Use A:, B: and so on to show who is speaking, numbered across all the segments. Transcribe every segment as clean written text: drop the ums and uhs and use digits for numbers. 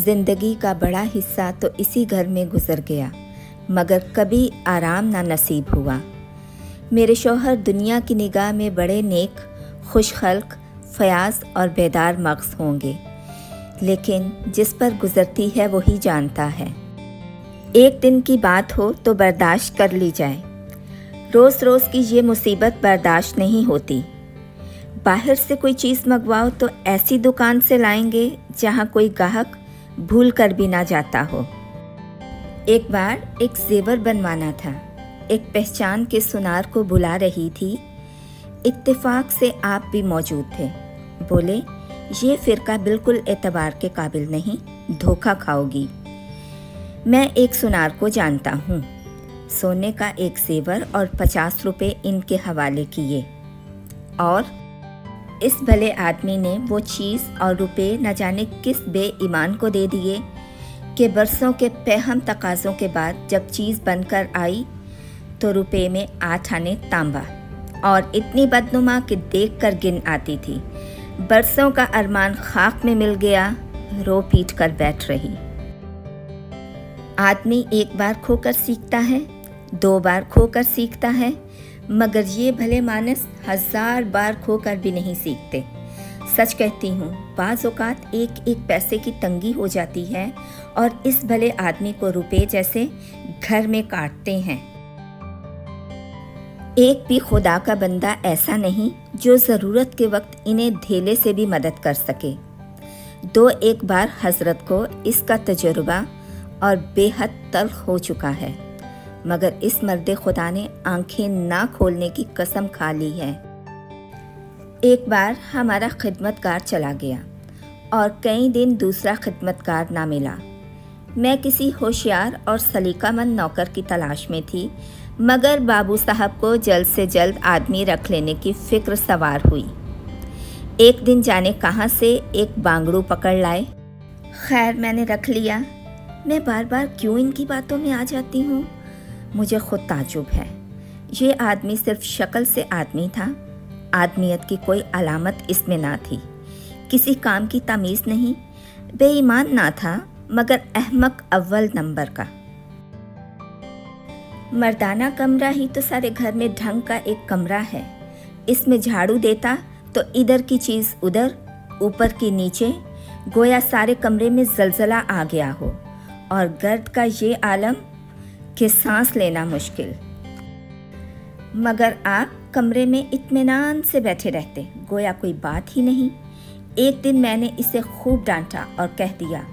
A: जिंदगी का बड़ा हिस्सा तो इसी घर में गुजर गया, मगर कभी आराम ना नसीब हुआ। मेरे शौहर दुनिया की निगाह में बड़े नेक, खुशखल्क, फयाज और बेदार मग़ज़ होंगे, लेकिन जिस पर गुजरती है वही जानता है। एक दिन की बात हो तो बर्दाश्त कर ली जाए, रोज़ रोज़ की ये मुसीबत बर्दाश्त नहीं होती। बाहर से कोई चीज़ मंगवाओ तो ऐसी दुकान से लाएंगे जहाँ कोई ग्राहक भूल कर भी ना जाता हो। एक बार एक जेवर बनवाना था, एक पहचान के सुनार को बुला रही थी। इत्तेफाक से आप भी मौजूद थे। बोले, ये फ़िरका बिल्कुल एतबार के काबिल नहीं, धोखा खाओगी। मैं एक सुनार को जानता हूँ। सोने का एक जेवर और 50 रुपये इनके हवाले किए, और इस भले आदमी ने वो चीज़ और रुपए न जाने किस बेईमान को दे दिए कि बरसों के पेहम तकाज़ों के बाद जब चीज़ बनकर आई तो रुपए में 8 आने तांबा, और इतनी बदनुमा कि देख कर गिन आती थी। बरसों का अरमान खाक में मिल गया, रो पीट कर बैठ रही। आदमी एक बार खोकर सीखता है, 2 बार खोकर सीखता है, मगर ये भले मानस 1000 बार खोकर भी नहीं सीखते। सच कहती हूँ, बाज़ औक़ात एक एक पैसे की तंगी हो जाती है और इस भले आदमी को रुपए जैसे घर में काटते हैं। एक भी खुदा का बंदा ऐसा नहीं जो ज़रूरत के वक्त इन्हें धेले से भी मदद कर सके। 2-1 बार हज़रत को इसका तजुर्बा और बेहद तल्ख़ हो चुका है, मगर इस मर्द खुदा ने आंखें ना खोलने की कसम खा ली है। एक बार हमारा खिदमतगार चला गया और कई दिन दूसरा खिदमतगार ना मिला। मैं किसी होशियार और सलीकामंद नौकर की तलाश में थी, मगर बाबू साहब को जल्द से जल्द आदमी रख लेने की फ़िक्र सवार हुई। एक दिन जाने कहाँ से एक बांगड़ू पकड़ लाए। खैर, मैंने रख लिया। मैं बार बार क्यों इनकी बातों में आ जाती हूँ, मुझे खुद ताज्जुब है। ये आदमी सिर्फ शक्ल से आदमी था, आदमियत की कोई अलामत इसमें ना थी। किसी काम की तमीज़ नहीं, बेईमान ना था, मगर अहमक अव्वल नंबर का। मर्दाना कमरा ही तो सारे घर में ढंग का एक कमरा है। इसमें झाड़ू देता तो इधर की चीज़ उधर, ऊपर की नीचे, गोया सारे कमरे में जलजला आ गया हो, और गर्द का ये आलम कि सांस लेना मुश्किल। मगर आप कमरे में इत्मीनान से बैठे रहते, गोया कोई बात ही नहीं। एक दिन मैंने इसे खूब डांटा और कह दिया,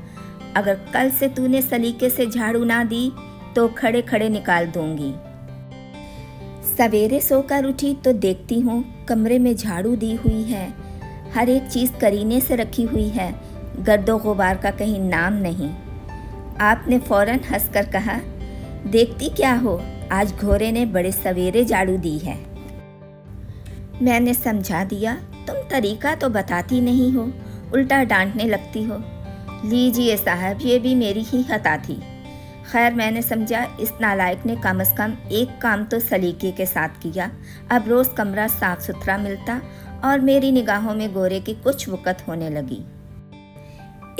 A: अगर कल से तूने सलीके से झाड़ू ना दी तो खड़े खड़े निकाल दूंगी। सवेरे सोकर उठी तो देखती हूँ कमरे में झाड़ू दी हुई है, हर एक चीज़ करीने से रखी हुई है, गर्दो गुबार का कहीं नाम नहीं। आपने फौरन हंसकर कहा, देखती क्या हो, आज घोड़े ने बड़े सवेरे झाड़ू दी है। मैंने समझा दिया, तुम तरीका तो बताती नहीं हो, उल्टा डांटने लगती हो। लीजिए साहब, ये भी मेरी ही खता थी। खैर, मैंने समझा इस नालायक ने कम से कम एक काम तो सलीके के साथ किया। अब रोज़ कमरा साफ सुथरा मिलता और मेरी निगाहों में गोरे की कुछ वक़्त होने लगी।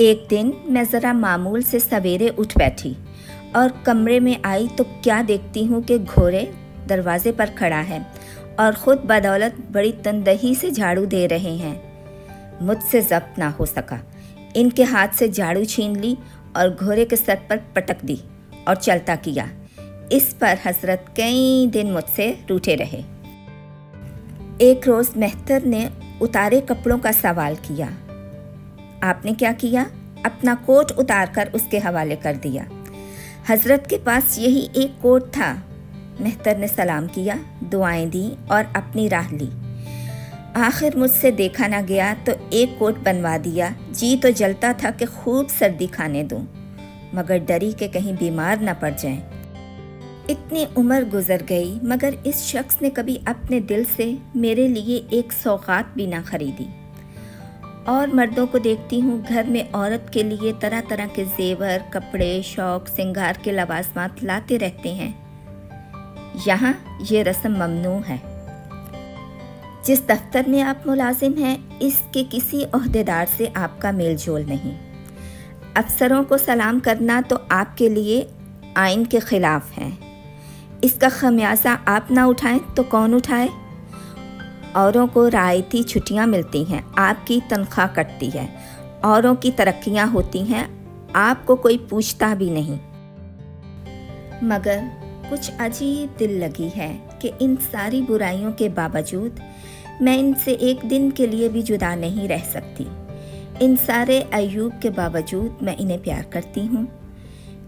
A: एक दिन मैं ज़रा मामूल से सवेरे उठ बैठी और कमरे में आई तो क्या देखती हूँ कि घोड़े दरवाजे पर खड़ा है और ख़ुद बदौलत बड़ी तंदही से झाड़ू दे रहे हैं। मुझसे ज़ब्त ना हो सका, इनके हाथ से झाड़ू छीन ली और घोड़े के सर पर पटक दी और चलता किया। इस पर हज़रत कई दिन मुझसे रूठे रहे। एक रोज़ मेहतर ने उतारे कपड़ों का सवाल किया। आपने क्या किया? अपना कोट उतार कर उसके हवाले कर दिया। हज़रत के पास यही एक कोट था। मेहतर ने सलाम किया, दुआएं दी और अपनी राह ली। आखिर मुझसे देखा ना गया तो एक कोट बनवा दिया। जी तो जलता था कि खूब सर्दी खाने दूं, मगर डरी कि कहीं बीमार ना पड़ जाएं। इतनी उम्र गुजर गई, मगर इस शख्स ने कभी अपने दिल से मेरे लिए एक सौगात भी ना खरीदी। और मर्दों को देखती हूँ घर में औरत के लिए तरह तरह के जेवर, कपड़े, शौक, सिंगार के लवाजमात लाते रहते हैं। यहाँ ये रस्म ममनू है। जिस दफ्तर में आप मुलाजिम हैं, इसके किसी ओहदेदार से आपका मेल जोल नहीं। अफसरों को सलाम करना तो आपके लिए आइन के ख़िलाफ़ है। इसका खमियाजा आप ना उठाएं तो कौन उठाए? औरों को रायती छुट्टियां मिलती हैं, आपकी तनख्वाह कटती है, औरों की तरक्कियां होती हैं, आपको कोई पूछता भी नहीं। मगर कुछ अजीब दिल लगी है कि इन सारी बुराइयों के बावजूद मैं इनसे एक दिन के लिए भी जुदा नहीं रह सकती। इन सारे अयूब के बावजूद मैं इन्हें प्यार करती हूँ।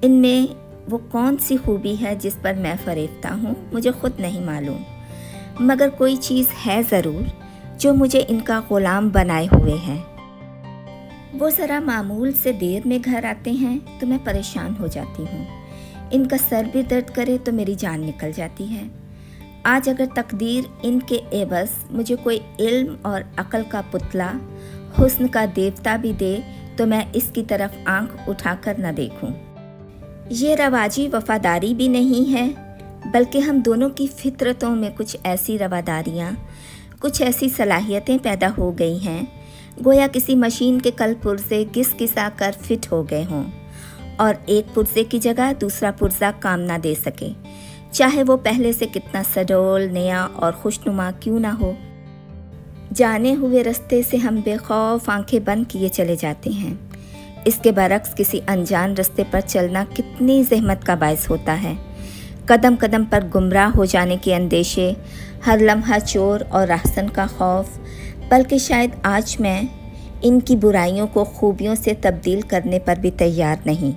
A: इनमें वो कौन सी खूबी है जिस पर मैं फरेफ्ता हूँ, मुझे खुद नहीं मालूम, मगर कोई चीज़ है ज़रूर जो मुझे इनका ग़ुलाम बनाए हुए है। वो ज़रा मामूल से देर में घर आते हैं तो मैं परेशान हो जाती हूँ। इनका सर भी दर्द करे तो मेरी जान निकल जाती है। आज अगर तकदीर इनके एवज़ मुझे कोई इल्म और अक़ल का पुतला, हुस्न का देवता भी दे तो मैं इसकी तरफ आंख उठाकर न देखूं। ये रवाजी वफ़ादारी भी नहीं है, बल्कि हम दोनों की फितरतों में कुछ ऐसी रवादारियाँ, कुछ ऐसी सलाहियतें पैदा हो गई हैं, गोया किसी मशीन के कल पुर्ज़े घिस घिसा कर फिट हो गए हों और एक पुर्ज़े की जगह दूसरा पुर्ज़ा काम ना दे सके, चाहे वो पहले से कितना सडोल, नया और खुशनुमा क्यों ना हो। जाने हुए रास्ते से हम बेखौफ आंखें बंद किए चले जाते हैं। इसके बरक्स किसी अनजान रास्ते पर चलना कितनी ज़हमत का बायस होता है। कदम कदम पर गुमराह हो जाने के अंदेशे, हर लम्हा चोर और राहसन का खौफ, बल्कि शायद आज मैं इनकी बुराइयों को खूबियों से तब्दील करने पर भी तैयार नहीं।